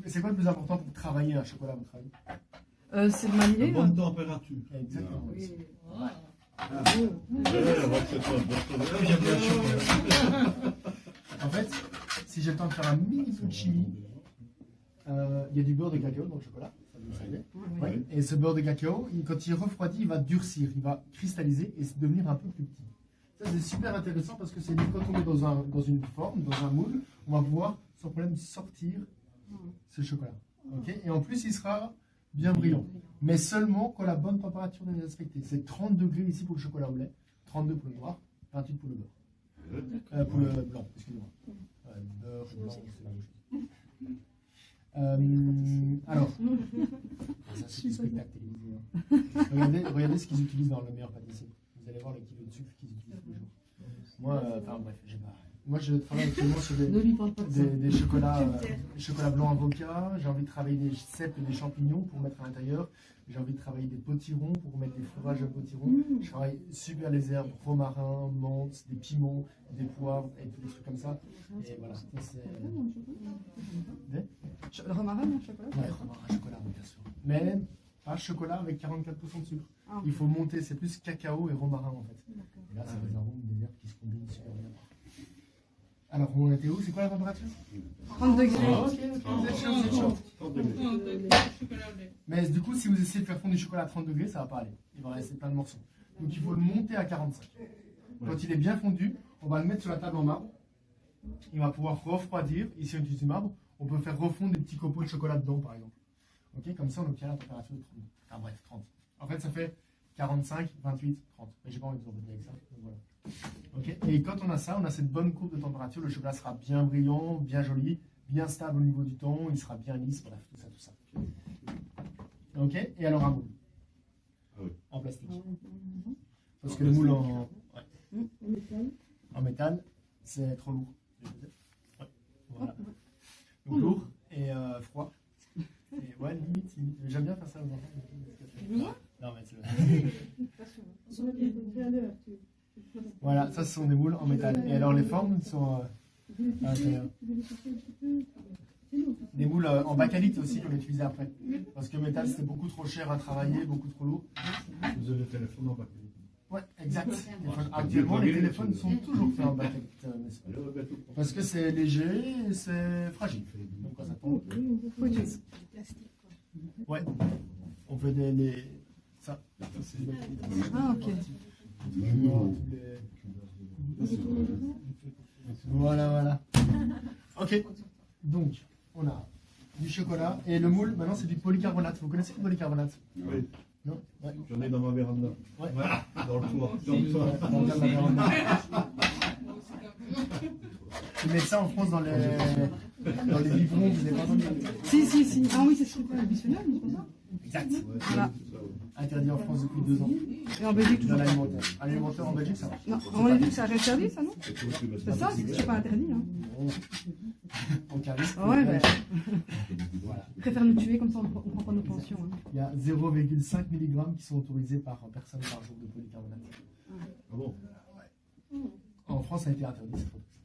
C'est quoi le plus important pour travailler un chocolat à votre avis? C'est de manier. Bonne température. Exactement. Oui. En fait, si j'ai le temps de faire un mini peu de chimie, il y a du beurre de cacao dans le chocolat. Ça, vous le savez. Ouais. Et ce beurre de cacao, quand il refroidit, il va durcir, il va cristalliser et devenir un peu plus petit. Ça, c'est super intéressant parce que c'est quand on est dans une forme, dans un moule, on va pouvoir sans problème sortir ce chocolat. Okay, et en plus, il sera bien brillant. Mais seulement quand la bonne température est respectée. C'est 30 degrés ici pour le chocolat au lait, 32 pour le noir, 28 pour le beurre. Pour le blanc, excusez-moi. Le beurre, le blanc, c'est la même chose. Alors, ça c'est du spectacle télévisé. Regardez ce qu'ils utilisent dans le meilleur pâtissier. Vous allez voir le kilo de sucre qu'ils utilisent tous les jours. Moi, enfin bref, j'ai pas. Moi, je travaille actuellement sur des chocolats blancs avocat. J'ai envie de travailler des cèpes et des champignons pour mettre à l'intérieur. J'ai envie de travailler des potirons pour mettre des fourrages à potirons. Je travaille super les herbes, romarin, menthe, des piments, des poivres et tous les trucs comme ça. Et voilà, ça c'est. Le romarin dans le chocolat? Ouais, romarin, chocolat, bien sûr. Mais pas chocolat avec 44% de sucre. Il faut monter, c'est plus cacao et romarin en fait. Et là, c'est des arômes, des herbes qui se combinent super bien. Alors, on était où? C'est quoi la température? 30 degrés. Ah, ok, vous êtes chaud, vous êtes chaud. 30 degrés. Mais du coup, si vous essayez de faire fondre du chocolat à 30 degrés, ça va pas aller. Il va rester plein de morceaux. Donc, il faut le monter à 45. Quand il est bien fondu, on va le mettre sur la table en marbre. Il va pouvoir refroidir. Ici, on utilise du marbre. On peut faire refondre des petits copeaux de chocolat dedans, par exemple. Ok, comme ça, on obtient la température de 30. Enfin bref, 30. En fait, ça fait 45, 28, 30. Mais j'ai pas envie de vous embêter avec ça. Donc voilà. Okay. Et quand on a ça, on a cette bonne courbe de température, le chocolat sera bien brillant, bien joli, bien stable au niveau du temps, il sera bien lisse, bref, tout ça. Ok. Et alors un moule. En plastique. Parce que le moule en métal, c'est trop lourd. Ouais. Voilà. Donc lourd et froid. Et ouais, limite. J'aime bien faire ça aux enfants. Non, mais c'est... Voilà, ça ce sont des moules en métal. Et alors les formes sont à l'intérieur. Des moules en bakélite aussi qu'on utilisait après. Parce que le métal c'était beaucoup trop cher à travailler, beaucoup trop lourd. Vous avez le téléphone en bakélite. Ouais, exact. Actuellement les téléphones sont toujours faits en bakélite. Parce que c'est léger et c'est fragile. Donc quand ça tombe. Ouais. On fait ça. Ah, ok. Voilà. Ok. Donc, on a du chocolat. Et le moule, maintenant, c'est du polycarbonate. Vous connaissez le polycarbonate? Oui. Non? Ouais. J'en ai dans ma véranda. Ouais. Dans le toit. Dans la véranda. Ils mettent ça en France dans les biberons, vous avez pas entendu? Si. Ah oui, c'est ce que le bisphénol, c'est pas ça? Exact. Voilà. Interdit en France depuis 2 ans. Et en Belgique, Dans toujours. l'alimentaire. Alimentaire en Belgique, ça marche. Non, en Belgique, ça reste interdit, ça, non? C'est ça, c'est pas interdit, hein. Aucun risque. Ouais, ben. Voilà. Ils préfèrent nous tuer, comme ça on prend pas nos pensions. Hein. Il y a 0,5 mg qui sont autorisés par personne par jour de polycarbonate. Ah bon? En France, ça a été interdit, c'est trop toxique.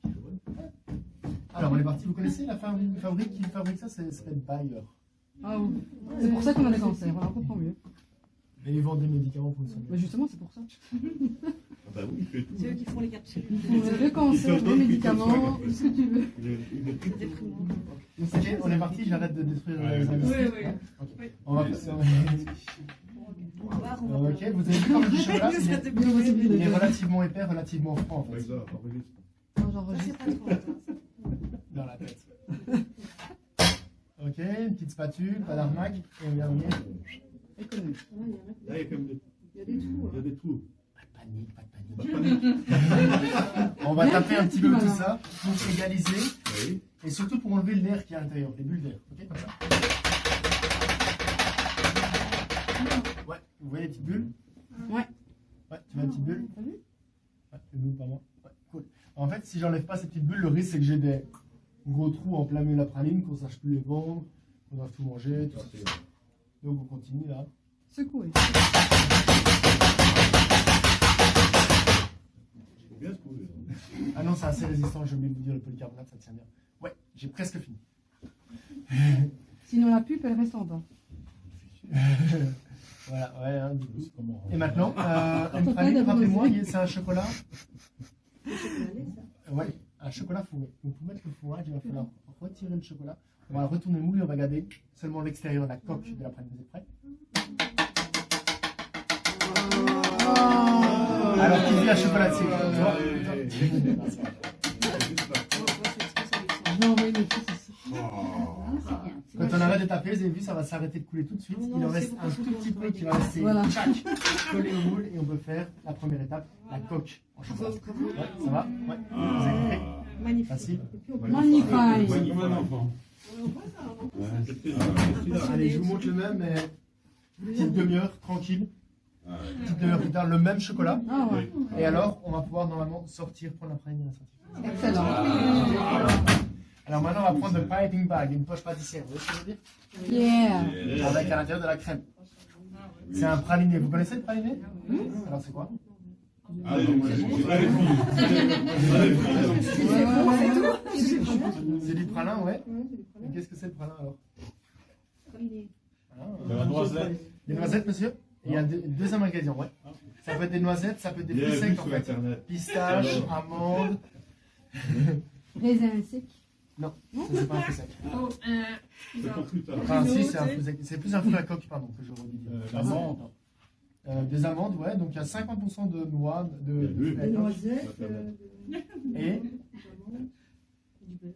Alors, on est parti. Vous connaissez la fabrique qui fabrique ça? Ça s'appelle Bayer. Ah oui. C'est pour ça qu'on a des cancers, voilà, on comprend mieux. Et ils vendent des médicaments pour le sommeil. Mais justement, c'est pour ça. Ah bah oui, il fait tout. C'est eux qui font les capsules. Le cancer, les médicaments, tout ce que tu veux. Ok, on est parti, j'arrête de détruire les amis. Oui. Okay. On va passer. On va voir. Ok, vous avez vu comme le chocolat, il est relativement épais, relativement franc en fait. Ça, enregistre. Non, j'enregistre. C'est pas trop. Dans la tête. Ok, une petite spatule, pas d'arnaque, et on vient venir. Économie. Là, il y a quand même des trous. Pas de panique. On va taper un petit peu tout ça pour égaliser Oui. et surtout pour enlever l'air qui est à l'intérieur, les bulles d'air. Ok, comme ça. Ouais, vous voyez les petites bulles? Ouais. Ouais, tu vois les petites bulles? Ouais, les bulles par moi. Ouais, cool. En fait, si j'enlève pas ces petites bulles, le risque c'est que j'ai des gros trous en plein milieu de la praline, qu'on sache plus les vendre, qu'on doit tout manger, tout ça. Donc on continue là. Secouer. bien trouvé. Ah non, c'est assez résistant, j'ai oublié de vous dire, le polycarbonate, ça tient bien. Ouais, j'ai presque fini. Sinon, la pulpe, elle reste en bas. Voilà, ouais. Hein, du coup. C'est comment Et maintenant, une Ton praline, père rappelez-moi, d'abord. c'est un chocolat. C'est chocolat, ça. Ouais, un chocolat fourré. Donc pour mettre le fourrage, il va falloir retirer le chocolat. On va le retourner moule et on va garder seulement l'extérieur de la coque de la praline. Vous êtes prêts? Alors qui dit la chocolatier? Tu vois? Je vais envoyer mes fils ici. Quand on arrête de taper, vous avez vu, ça va s'arrêter de couler tout de suite. Non, Il en c'est reste beaucoup un trop tout petit long, peu qui va rester Voilà. tchac, collé au moule et on peut faire la première étape, la coque en chocolat. Ouais, ça va? Ouais. Vous avez compris? Magnifique. Facile. Et puis, on peut- Magnifique. Comme un enfant. Allez, je vous montre le même, mais petite demi-heure, tranquille. Petite demi-heure plus tard, le même chocolat. Ah ouais. Et alors, on va pouvoir normalement sortir, prendre la praline et la sortir. Excellent. Alors maintenant, on va prendre le piping bag, une poche pâtissière. Vous voyez ce que je veux dire? Yeah. Avec à l'intérieur de la crème. C'est un praliné. Vous connaissez le praliné? Alors c'est quoi? C'est du pralin, ouais. Et qu'est-ce que c'est le pralin alors? Praliné. Ah, La noisette. Des noisettes, monsieur? Et il y a deux ingrédients, ouais. Ça peut être des noisettes, ça peut être des fruits secs en fait. Internet. Pistache, amandes. Raisin sec. Non, ça c'est pas un fruit sec. C'est pour plus tard. Enfin, si, c'est un fruit sec. C'est plus un fruit à coque, pardon, que je redis. L'amande. Des amandes, ouais. Donc il y a 50% de noix, de fruits à Des coque. noisettes. Et Du beurre.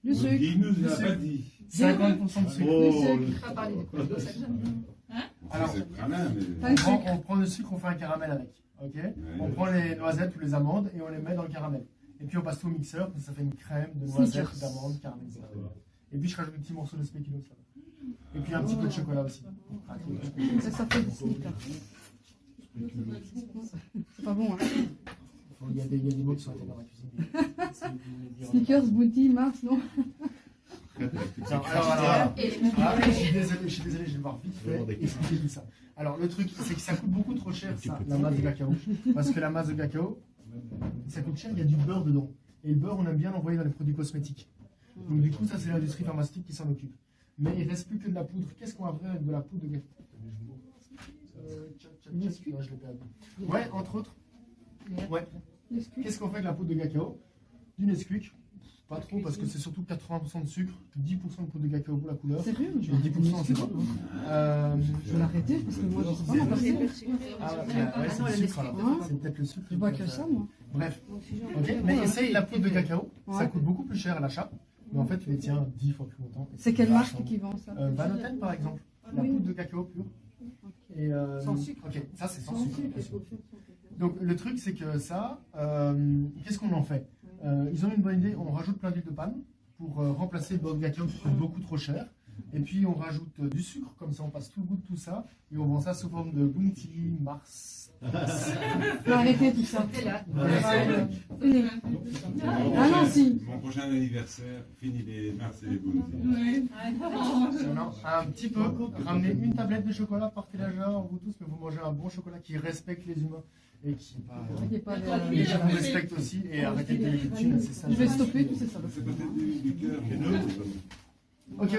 Du sucre. Il nous a pas dit. 50% de sucre. Alors, on prend le sucre, on fait un caramel avec. Ok. On prend les noisettes ou les amandes et on les met dans le caramel. Et puis on passe tout au mixeur, ça fait une crème de noisettes, Snickers. d'amandes, caramélisées. Et puis je rajoute des petits morceaux de spéculoos là. Et puis un petit peu de chocolat aussi. Ça fait des sneakers. C'est pas bon, hein. Il y a des mots qui sont écrits dans la cuisine. Si vous voulez dire- Sneakers, Bounty, Mars, non? Alors, je suis désolé, je vais voir vite fait expliquer tout ça. Alors, le truc, c'est que ça coûte beaucoup trop cher, ça, la masse de cacao. Parce que la masse de cacao, ça coûte cher, il y a du beurre dedans. Et le beurre, on aime bien l'envoyer dans les produits cosmétiques. Donc, du coup, ça, c'est l'industrie pharmaceutique qui s'en occupe. Mais il ne reste plus que de la poudre. Qu'est-ce qu'on va faire avec de la poudre de cacao? Non, je l'ai perdu. Ouais, entre autres. Ouais. Qu'est-ce qu'on fait avec la poudre de cacao? Du Nesquik. Pas trop, parce que c'est surtout 80% de sucre, 10% de poudre de cacao pour la couleur. Sérieux? Et 10%, c'est pas. Je vais l'arrêter parce que moi, je sais pas m'en passer. Ah ouais, c'est le sucre alors. Hein? C'est peut-être le sucre. Je bois que ça, moi. Bref. Ok, mais essaye la poudre de cacao. Ça Ouais. coûte beaucoup plus cher à l'achat. Mais en fait, tu les tiens 10 fois plus longtemps. Et C'est quelle vachement marque qui vend ça? bon. Van Houten, par exemple. La poudre de cacao pure. Et, Sans sucre. Ok, ça c'est sans sucre. bien sûr. Donc le truc, c'est que ça, qu'est-ce qu'on en fait? Ils ont une bonne idée, on rajoute plein d'huile de palme pour remplacer le beurre de cacao qui coûte beaucoup trop cher. Et puis on rajoute du sucre, comme ça on passe tout le goût de tout ça. Et on vend ça sous forme de Bounty, Mars. Faut arrêter tout ça. Fini. Ah non, si. Mon prochain anniversaire, fini les Mars et les Bounty. Non, un petit peu, ramenez une tablette de chocolat, partagez-la vous tous, mais vous mangez un bon chocolat qui respecte les humains et qui Il y a pas les de- gens vous respectent aussi et arrêtez de les thunes, c'est ça. Je vais stopper tous ces salopes. C'est côté du cœur. Ok,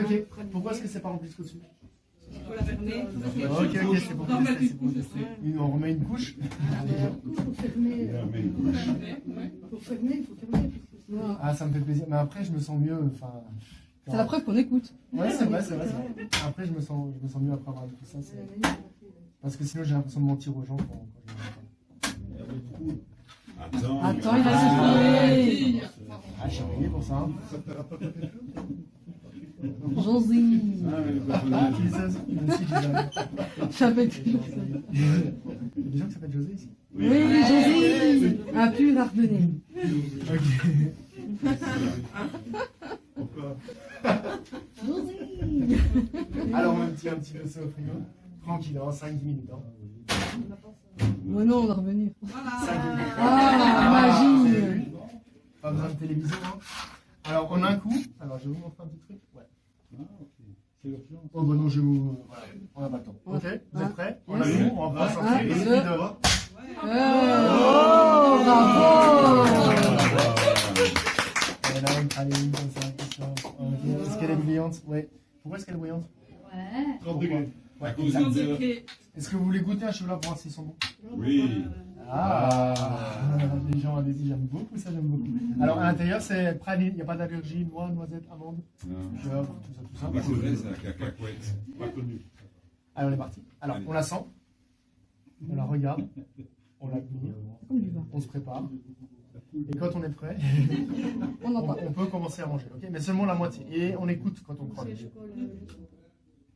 pourquoi est-ce que c'est pas rempli jusqu'au dessus? Il faut la fermer. Ok, c'est pour tester, c'est pour tester. On remet une couche. Pour fermer, il faut fermer. Ah, ça me fait plaisir, mais après je me sens mieux, enfin... C'est la preuve qu'on écoute. Ouais, c'est vrai. Après je me sens mieux après avoir dit tout ça, parce que sinon j'ai l'impression de mentir aux gens quand je les entends. Attends, il a sifflé. Ah, je suis payé pour ça. Hein. Josie. Ah, qui dit ça aussi? Moi aussi, j'ai jamais. J'avais tout. Il y a des gens qui s'appellent José ici. Oui, Josie. Un pur ardennais. Ok. Pourquoi? Josie. Alors on met un petit peu ça au frigo. Tranquille, hein, 5-10 minutes. Hein. Ouais, non, on va revenir. 5-10 minutes. Ah, Vous magie. avez vu? Pas besoin de télévision. Hein. Alors on a un coup. Alors je vais vous montrer un petit truc. Ouais. Ah, ok. C'est l'urgence. Oh bah non, je vais vous... Voilà. On n'a pas le temps. Ok, vous êtes prêts? On a Yes. nous, on va pas sortir. Un, Il deux. suffit de... Oh, bravo. Allez, une comme ça, comme ça. Ok. Est-ce qu'elle est brillante? Oui. Pourquoi est-ce qu'elle est brillante? Ouais. 30 degrés. Ouais, À cause exact. du beurre. Est-ce que vous voulez goûter un chocolat pour voir s'ils sont bons? Oui. Ah, les gens, allez-y, j'aime beaucoup ça, j'aime beaucoup. Alors, à l'intérieur, c'est praline, il n'y a pas d'allergie, noix, noisettes, amandes, Non. beurre, tout ça. Ah, c'est vrai, c'est la cacahuète. Pas connu. Allez, on est parti. Alors, on la sent, on la regarde, on l'admire, Comme du vin. on se prépare. Et quand on est prêt, On on, entend. on peut commencer à manger, ok? Mais seulement la moitié. Et on écoute quand on croque.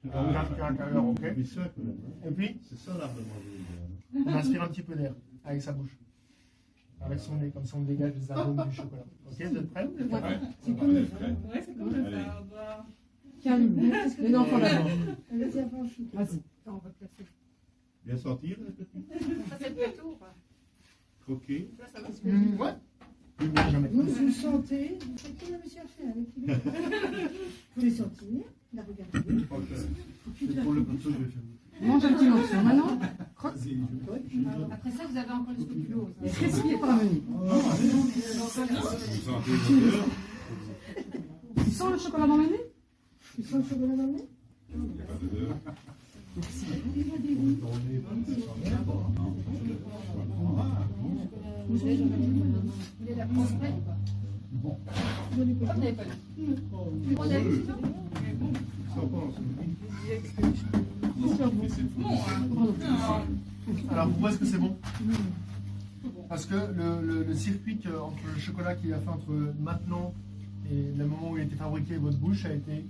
On regarde qu'il y a un cœur, ok? Mais ça, quand même. Hein. Et puis, C'est ça l'art de manger. on inspire un petit peu d'air avec sa bouche. Avec son nez, comme ça on dégage les arômes du chocolat. Ok, vous êtes prêts? Ouais, on est prêt. Ouais, c'est comme Allez. Calme. Les enfants d'abord. Vas-y, avant, je suis. Vas-y. On va placer. Bien sentir, les petits. Ça, c'est le plateau ou pas? Croquer. Ça, ça va se Ouais. Plus bien jamais. Vous le sentez, c'est tout le monsieur a fait avec lui. Vous les sentir, la regarder. C'est pour le plateau, je vais faire. Mange un petit morceau. Maintenant, croque. Après ça, vous avez encore le spéculoos. Qu'est-ce qui est pas venu? Vous sentez le beurre? Tu sens le chocolat dans le nez? Tu sens le chocolat dans le nez? Il n'y a pas de beurre. Il est la France prête ou pas? Je l'ai pas. Vous n'avez pas vu. On a vu ça? Alors pourquoi est-ce que c'est bon? Parce que le circuit entre le chocolat qu'il a fait entre maintenant et le moment où il a été fabriqué et votre bouche a été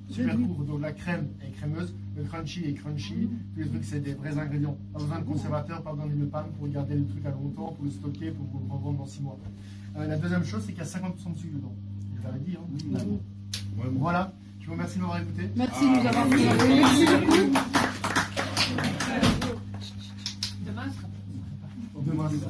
super court. Donc la crème est crémeuse, le crunchy est crunchy, tous les trucs c'est des vrais ingrédients. Pas besoin de conservateur, pas besoin d'huile de palme pour garder le truc à longtemps, pour le stocker, pour vous le revendre dans 6 mois. La deuxième chose c'est qu'il y a 50% de sucre dedans. Je l'avais dit. Hein. Voilà, je vous remercie de m'avoir écouté. Merci de nous avoir fait. Merci beaucoup. Demain, ce sera Demain, c'est ça.